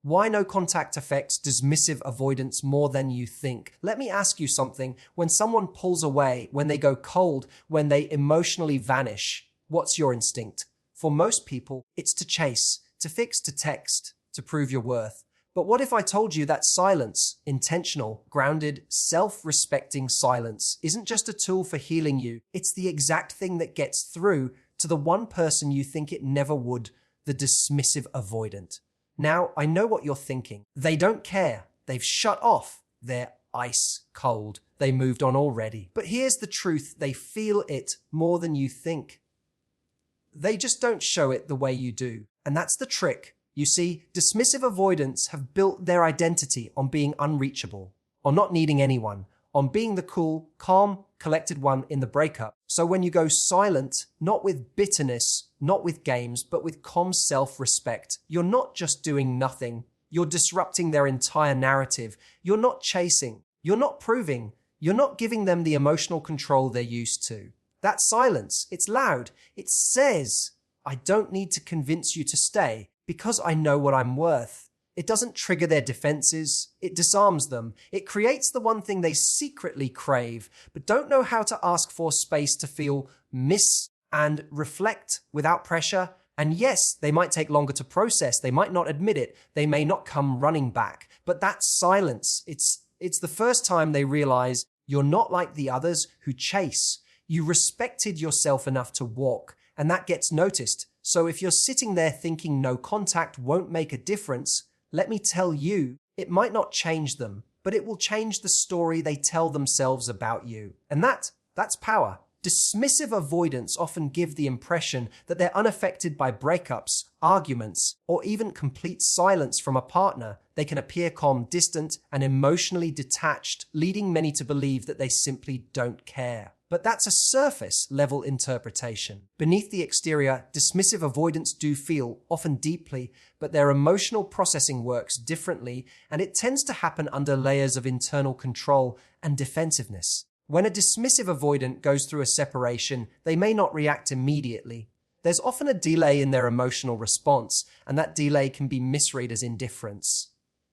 Why no contact affects dismissive avoidance more than you think. Let me ask you something. When someone pulls away, when they go cold, when they emotionally vanish, what's your instinct? For most people, it's to chase, to fix, to text, to prove your worth. But what if I told you that silence, intentional, grounded, self-respecting silence, isn't just a tool for healing you, it's the exact thing that gets through to the one person you think it never would, the dismissive avoidant. Now, I know what you're thinking. They don't care. They've shut off. They're ice cold. They moved on already. But here's the truth. They feel it more than you think. They just don't show it the way you do. And that's the trick. You see, dismissive avoidants have built their identity on being unreachable, on not needing anyone, on being the cool, calm, collected one in the breakup. So when you go silent, not with bitterness, not with games, but with calm self-respect, you're not just doing nothing. You're disrupting their entire narrative. You're not chasing. You're not proving. You're not giving them the emotional control they're used to. That silence, it's loud. It says, I don't need to convince you to stay because I know what I'm worth. It doesn't trigger their defenses. It disarms them. It creates the one thing they secretly crave, but don't know how to ask for space to feel, miss, and reflect without pressure. And yes, they might take longer to process. They might not admit it. They may not come running back. But that silence, it's the first time they realize you're not like the others who chase. You respected yourself enough to walk, and that gets noticed. So if you're sitting there thinking no contact won't make a difference, let me tell you, it might not change them, but it will change the story they tell themselves about you. And that's power. Dismissive avoidants often give the impression that they're unaffected by breakups, arguments, or even complete silence from a partner. They can appear calm, distant, and emotionally detached, leading many to believe that they simply don't care. But that's a surface-level interpretation. Beneath the exterior, dismissive avoidants do feel, often deeply, but their emotional processing works differently, and it tends to happen under layers of internal control and defensiveness. When a dismissive avoidant goes through a separation, they may not react immediately. There's often a delay in their emotional response, and that delay can be misread as indifference.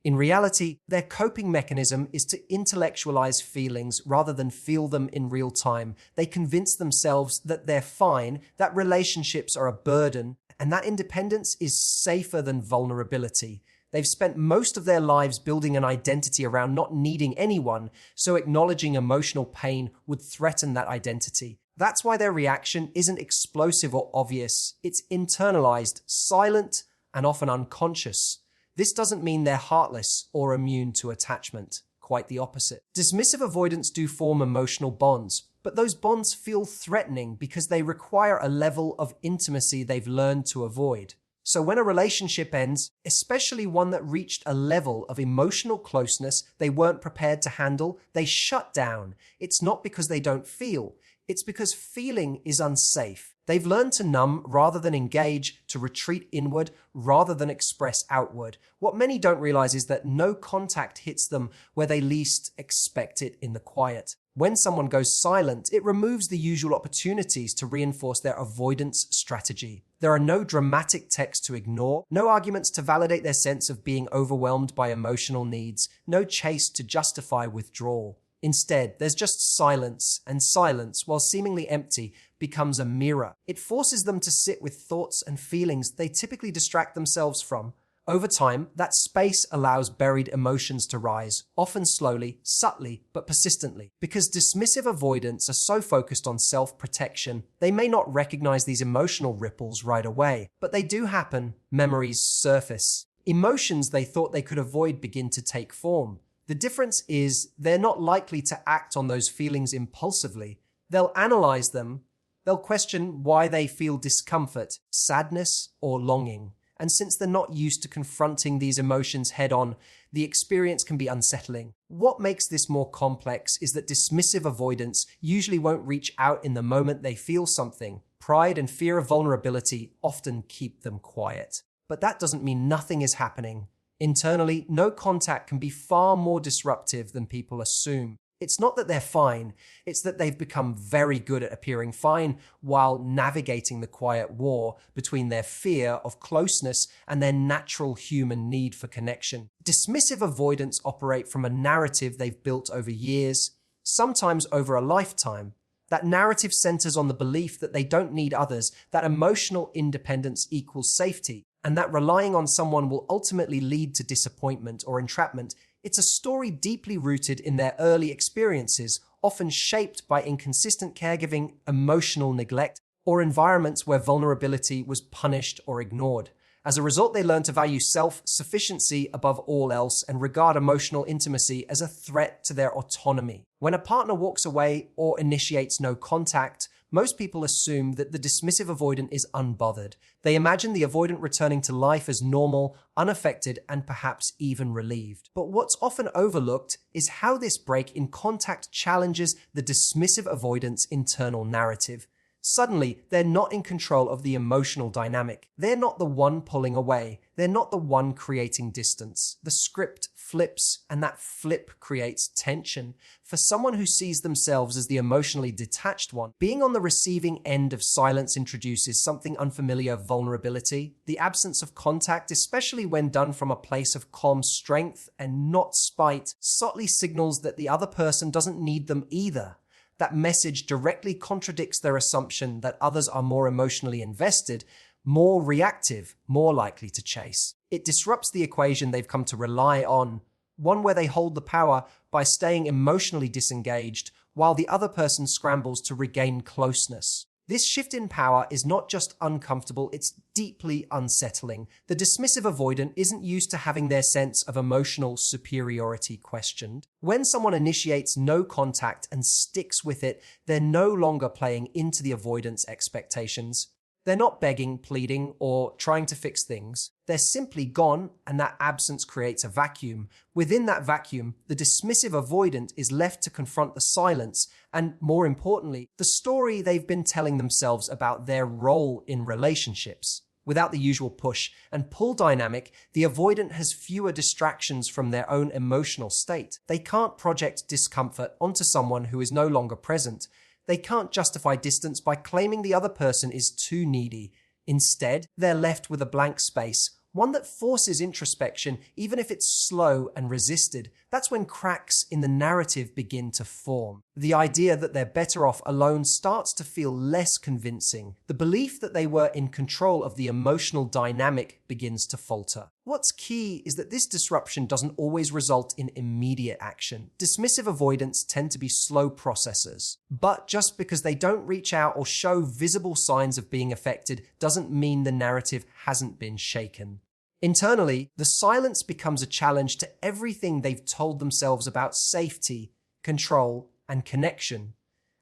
In reality, their coping mechanism is to intellectualize feelings rather than feel them in real time. They convince themselves that they're fine, that relationships are a burden, and that independence is safer than vulnerability. They've spent most of their lives building an identity around not needing anyone, so acknowledging emotional pain would threaten that identity. That's why their reaction isn't explosive or obvious. It's internalized, silent, and often unconscious. This doesn't mean they're heartless or immune to attachment. Quite the opposite. Dismissive avoidants do form emotional bonds, but those bonds feel threatening because they require a level of intimacy they've learned to avoid. So when a relationship ends, especially one that reached a level of emotional closeness they weren't prepared to handle, they shut down. It's not because they don't feel. It's because feeling is unsafe. They've learned to numb rather than engage, to retreat inward rather than express outward. What many don't realize is that no contact hits them where they least expect it, in the quiet. When someone goes silent, it removes the usual opportunities to reinforce their avoidance strategy. There are no dramatic texts to ignore, no arguments to validate their sense of being overwhelmed by emotional needs, no chase to justify withdrawal. Instead, there's just silence, and silence, while seemingly empty, becomes a mirror. It forces them to sit with thoughts and feelings they typically distract themselves from. Over time, that space allows buried emotions to rise, often slowly, subtly, but persistently. Because dismissive avoidants are so focused on self-protection, they may not recognize these emotional ripples right away, but they do happen. Memories surface. Emotions they thought they could avoid begin to take form. The difference is they're not likely to act on those feelings impulsively. They'll analyze them. They'll question why they feel discomfort, sadness, or longing. And since they're not used to confronting these emotions head-on, the experience can be unsettling. What makes this more complex is that dismissive avoidants usually won't reach out in the moment they feel something. Pride and fear of vulnerability often keep them quiet. But that doesn't mean nothing is happening. Internally, no contact can be far more disruptive than people assume. It's not that they're fine, it's that they've become very good at appearing fine while navigating the quiet war between their fear of closeness and their natural human need for connection. Dismissive avoidants operate from a narrative they've built over years, sometimes over a lifetime. That narrative centers on the belief that they don't need others, that emotional independence equals safety, and that relying on someone will ultimately lead to disappointment or entrapment. It's a story deeply rooted in their early experiences, often shaped by inconsistent caregiving, emotional neglect, or environments where vulnerability was punished or ignored. As a result, they learn to value self-sufficiency above all else and regard emotional intimacy as a threat to their autonomy. When a partner walks away or initiates no contact, most people assume that the dismissive avoidant is unbothered. They imagine the avoidant returning to life as normal, unaffected, and perhaps even relieved. But what's often overlooked is how this break in contact challenges the dismissive avoidant's internal narrative. Suddenly, they're not in control of the emotional dynamic. They're not the one pulling away. They're not the one creating distance. The script flips, and that flip creates tension. For someone who sees themselves as the emotionally detached one, being on the receiving end of silence introduces something unfamiliar: vulnerability. The absence of contact, especially when done from a place of calm strength and not spite, subtly signals that the other person doesn't need them either. That message directly contradicts their assumption that others are more emotionally invested, more reactive, more likely to chase. It disrupts the equation they've come to rely on, one where they hold the power by staying emotionally disengaged while the other person scrambles to regain closeness. This shift in power is not just uncomfortable, it's deeply unsettling. The dismissive avoidant isn't used to having their sense of emotional superiority questioned. When someone initiates no contact and sticks with it, they're no longer playing into the avoidant's expectations. They're not begging, pleading, or trying to fix things. They're simply gone, and that absence creates a vacuum. Within that vacuum, the dismissive avoidant is left to confront the silence and, more importantly, the story they've been telling themselves about their role in relationships. Without the usual push and pull dynamic, the avoidant has fewer distractions from their own emotional state. They can't project discomfort onto someone who is no longer present. They can't justify distance by claiming the other person is too needy. Instead, they're left with a blank space, one that forces introspection, even if it's slow and resisted. That's when cracks in the narrative begin to form. The idea that they're better off alone starts to feel less convincing. The belief that they were in control of the emotional dynamic begins to falter. What's key is that this disruption doesn't always result in immediate action. Dismissive avoidants tend to be slow processors. But just because they don't reach out or show visible signs of being affected doesn't mean the narrative hasn't been shaken. Internally, the silence becomes a challenge to everything they've told themselves about safety, control, and connection.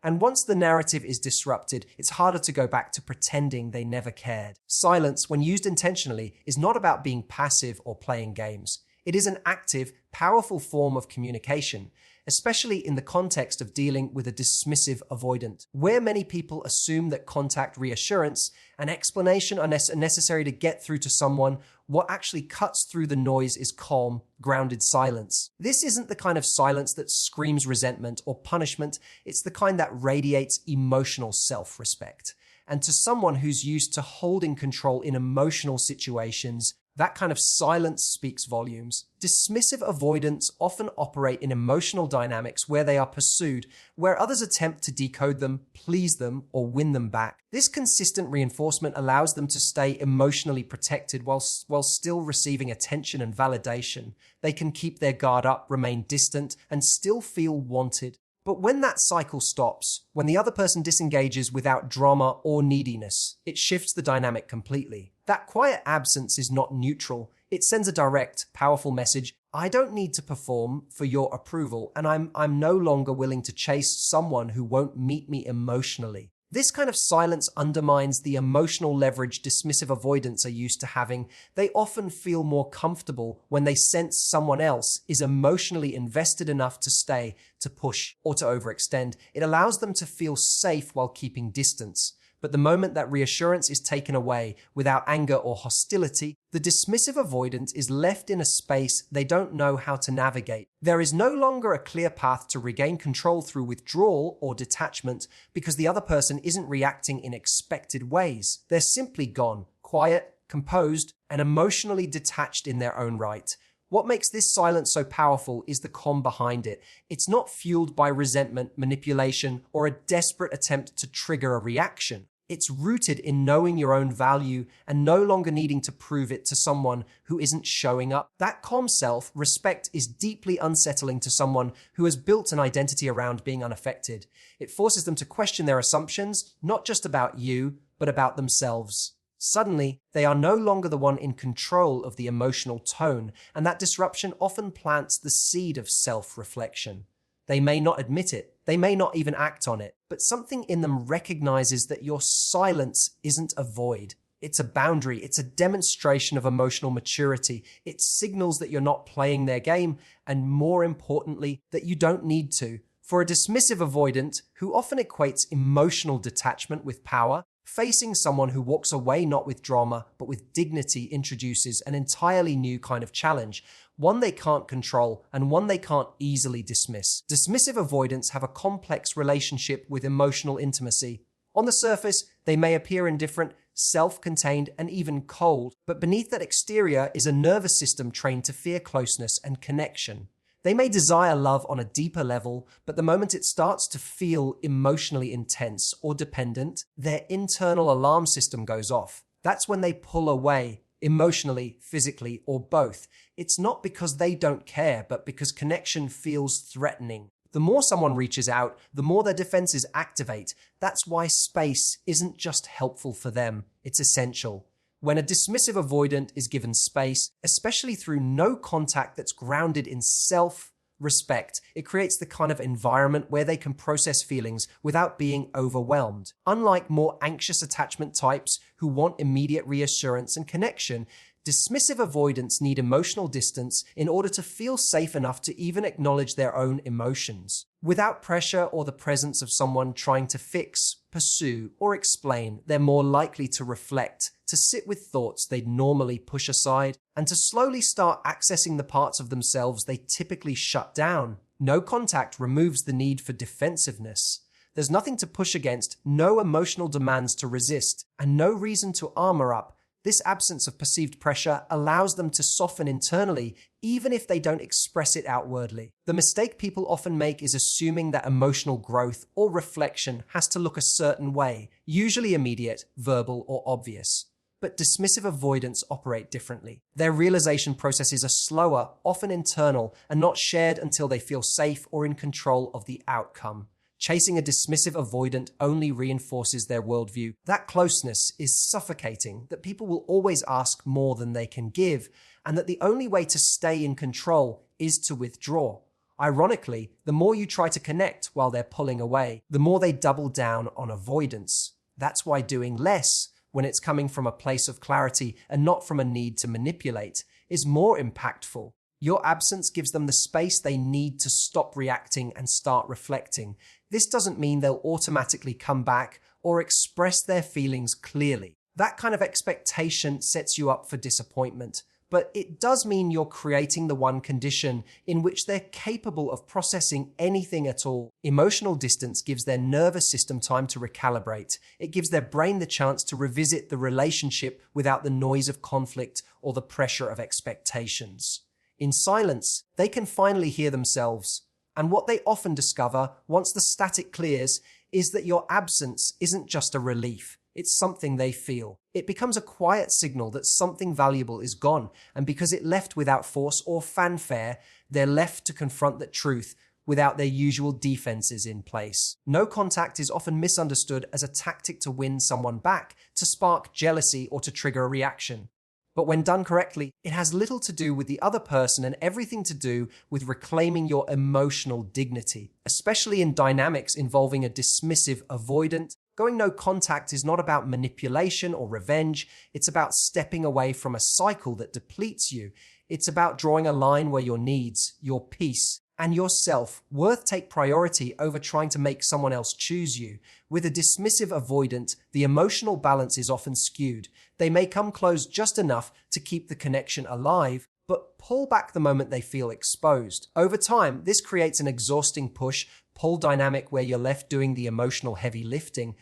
And once the narrative is disrupted, it's harder to go back to pretending they never cared. Silence, when used intentionally, is not about being passive or playing games. It is an active, powerful form of communication, especially in the context of dealing with a dismissive avoidant, where many people assume that contact, reassurance, and explanation are necessary to get through to someone. What actually cuts through the noise is calm, grounded silence. This isn't the kind of silence that screams resentment or punishment. It's the kind that radiates emotional self-respect. And to someone who's used to holding control in emotional situations, that kind of silence speaks volumes. Dismissive avoidants often operate in emotional dynamics where they are pursued, where others attempt to decode them, please them, or win them back. This consistent reinforcement allows them to stay emotionally protected while still receiving attention and validation. They can keep their guard up, remain distant, and still feel wanted. But when that cycle stops, when the other person disengages without drama or neediness, it shifts the dynamic completely. That quiet absence is not neutral. It sends a direct, powerful message. I don't need to perform for your approval, and I'm no longer willing to chase someone who won't meet me emotionally. This kind of silence undermines the emotional leverage dismissive avoidants are used to having. They often feel more comfortable when they sense someone else is emotionally invested enough to stay, to push, or to overextend. It allows them to feel safe while keeping distance. But the moment that reassurance is taken away without anger or hostility, the The dismissive avoidant is left in a space they don't know how to navigate. There is no longer a clear path to regain control through withdrawal or detachment because the other person isn't reacting in expected ways. They're simply gone, quiet, composed, and emotionally detached in their own right. What makes this silence so powerful is the calm behind it. It's not fueled by resentment, manipulation, or a desperate attempt to trigger a reaction. It's rooted in knowing your own value and no longer needing to prove it to someone who isn't showing up. That calm self-respect is deeply unsettling to someone who has built an identity around being unaffected. It forces them to question their assumptions, not just about you, but about themselves. Suddenly, they are no longer the one in control of the emotional tone, and that disruption often plants the seed of self-reflection. They may not admit it, they may not even act on it, but something in them recognizes that your silence isn't a void. It's a boundary, it's a demonstration of emotional maturity. It signals that you're not playing their game, and more importantly, that you don't need to. For a dismissive avoidant, who often equates emotional detachment with power, facing someone who walks away not with drama, but with dignity introduces an entirely new kind of challenge, one they can't control and one they can't easily dismiss. Dismissive avoidants have a complex relationship with emotional intimacy. On the surface, they may appear indifferent, self-contained, and even cold, but beneath that exterior is a nervous system trained to fear closeness and connection. They may desire love on a deeper level, but the moment it starts to feel emotionally intense or dependent, their internal alarm system goes off. That's when they pull away, emotionally, physically, or both. It's not because they don't care, but because connection feels threatening. The more someone reaches out, the more their defenses activate. That's why space isn't just helpful for them, it's essential. When a dismissive avoidant is given space, especially through no contact that's grounded in self-respect, it creates the kind of environment where they can process feelings without being overwhelmed. Unlike more anxious attachment types who want immediate reassurance and connection, dismissive avoidants need emotional distance in order to feel safe enough to even acknowledge their own emotions. Without pressure or the presence of someone trying to fix, pursue, or explain, they're more likely to reflect, to sit with thoughts they'd normally push aside, and to slowly start accessing the parts of themselves they typically shut down. No contact removes the need for defensiveness. There's nothing to push against, no emotional demands to resist, and no reason to armor up. This absence of perceived pressure allows them to soften internally, even if they don't express it outwardly. The mistake people often make is assuming that emotional growth or reflection has to look a certain way, usually immediate, verbal, or obvious. But dismissive avoidants operate differently. Their realization processes are slower, often internal, and not shared until they feel safe or in control of the outcome. Chasing a dismissive avoidant only reinforces their worldview. That closeness is suffocating, that people will always ask more than they can give, and that the only way to stay in control is to withdraw. Ironically, the more you try to connect while they're pulling away, the more they double down on avoidance. That's why doing less, when it's coming from a place of clarity and not from a need to manipulate, is more impactful. Your absence gives them the space they need to stop reacting and start reflecting. This doesn't mean they'll automatically come back or express their feelings clearly. That kind of expectation sets you up for disappointment. But it does mean you're creating the one condition in which they're capable of processing anything at all. Emotional distance gives their nervous system time to recalibrate. It gives their brain the chance to revisit the relationship without the noise of conflict or the pressure of expectations. In silence, they can finally hear themselves. And what they often discover, once the static clears, is that your absence isn't just a relief. It's something they feel. It becomes a quiet signal that something valuable is gone, and because it left without force or fanfare, they're left to confront the truth without their usual defenses in place. No contact is often misunderstood as a tactic to win someone back, to spark jealousy, or to trigger a reaction. But when done correctly, it has little to do with the other person and everything to do with reclaiming your emotional dignity, especially in dynamics involving a dismissive avoidant. Going no contact is not about manipulation or revenge. It's about stepping away from a cycle that depletes you. It's about drawing a line where your needs, your peace, and your self-worth take priority over trying to make someone else choose you. With a dismissive avoidant, the emotional balance is often skewed. They may come close just enough to keep the connection alive, but pull back the moment they feel exposed. Over time, this creates an exhausting push-pull dynamic where you're left doing the emotional heavy lifting,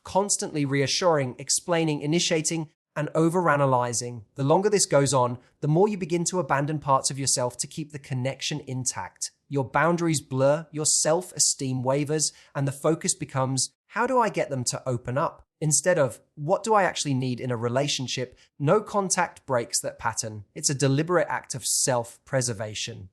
constantly reassuring, explaining, initiating, and overanalyzing. The longer this goes on, the more you begin to abandon parts of yourself to keep the connection intact. Your boundaries blur, your self-esteem wavers, and the focus becomes, how do I get them to open up? Instead of, what do I actually need in a relationship? No contact breaks that pattern. It's a deliberate act of self-preservation.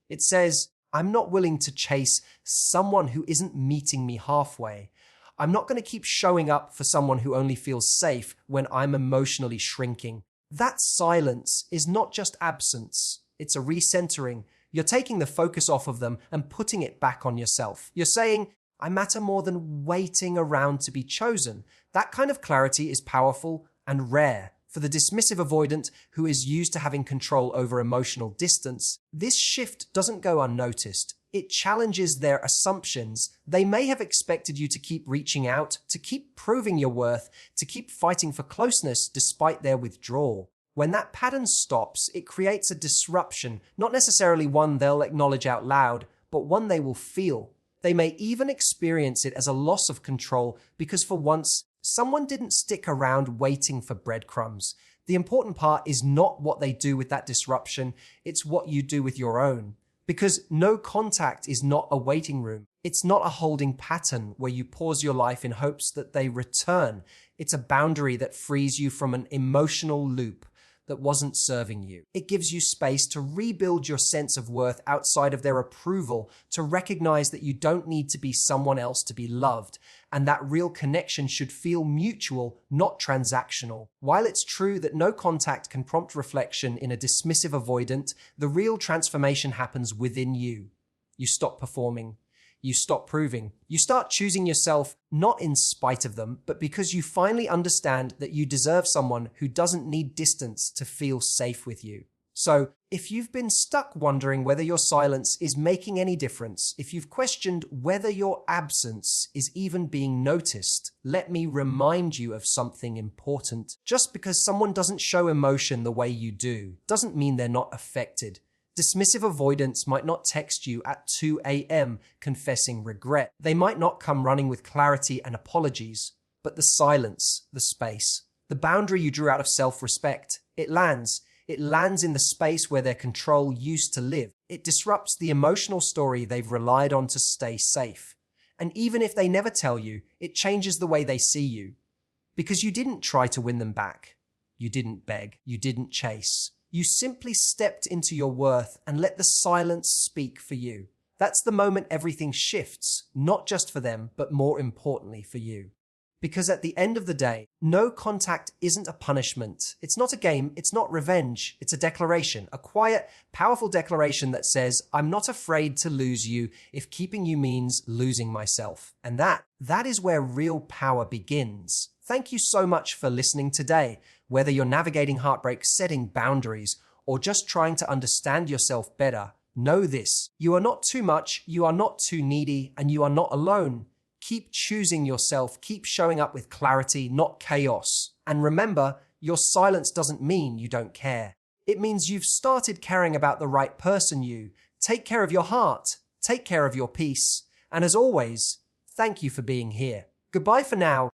It says, I'm not willing to chase someone who isn't meeting me halfway. I'm not going to keep showing up for someone who only feels safe when I'm emotionally shrinking. That silence is not just absence, it's a recentering. You're taking the focus off of them and putting it back on yourself. You're saying, I matter more than waiting around to be chosen. That kind of clarity is powerful and rare. For the dismissive avoidant who is used to having control over emotional distance, this shift doesn't go unnoticed. It challenges their assumptions. They may have expected you to keep reaching out, to keep proving your worth, to keep fighting for closeness despite their withdrawal. When that pattern stops, it creates a disruption, not necessarily one they'll acknowledge out loud, but one they will feel. They may even experience it as a loss of control because for once, someone didn't stick around waiting for breadcrumbs. The important part is not what they do with that disruption, it's what you do with your own. Because no contact is not a waiting room. It's not a holding pattern where you pause your life in hopes that they return. It's a boundary that frees you from an emotional loop that wasn't serving you. It gives you space to rebuild your sense of worth outside of their approval, to recognize that you don't need to be someone else to be loved, and that real connection should feel mutual, not transactional. While it's true that no contact can prompt reflection in a dismissive avoidant, the real transformation happens within you. You stop performing. You stop proving. You start choosing yourself not in spite of them, but because you finally understand that you deserve someone who doesn't need distance to feel safe with you. So, if you've been stuck wondering whether your silence is making any difference, if you've questioned whether your absence is even being noticed, let me remind you of something important. Just because someone doesn't show emotion the way you do, doesn't mean they're not affected. Dismissive avoidants might not text you at 2 a.m. confessing regret. They might not come running with clarity and apologies, but the silence, the space, the boundary you drew out of self-respect, it lands. It lands in the space where their control used to live. It disrupts the emotional story they've relied on to stay safe. And even if they never tell you, it changes the way they see you. Because you didn't try to win them back. You didn't beg. You didn't chase. You simply stepped into your worth and let the silence speak for you. That's the moment everything shifts, not just for them, but more importantly for you. Because at the end of the day, no contact isn't a punishment. It's not a game. It's not revenge. It's a declaration, a quiet, powerful declaration that says, I'm not afraid to lose you if keeping you means losing myself. And that is where real power begins. Thank you so much for listening today. Whether you're navigating heartbreak, setting boundaries, or just trying to understand yourself better, know this. You are not too much, you are not too needy, and you are not alone. Keep choosing yourself, keep showing up with clarity, not chaos. And remember, your silence doesn't mean you don't care. It means you've started caring about the right person you. Take care of your heart, take care of your peace. And as always, thank you for being here. Goodbye for now.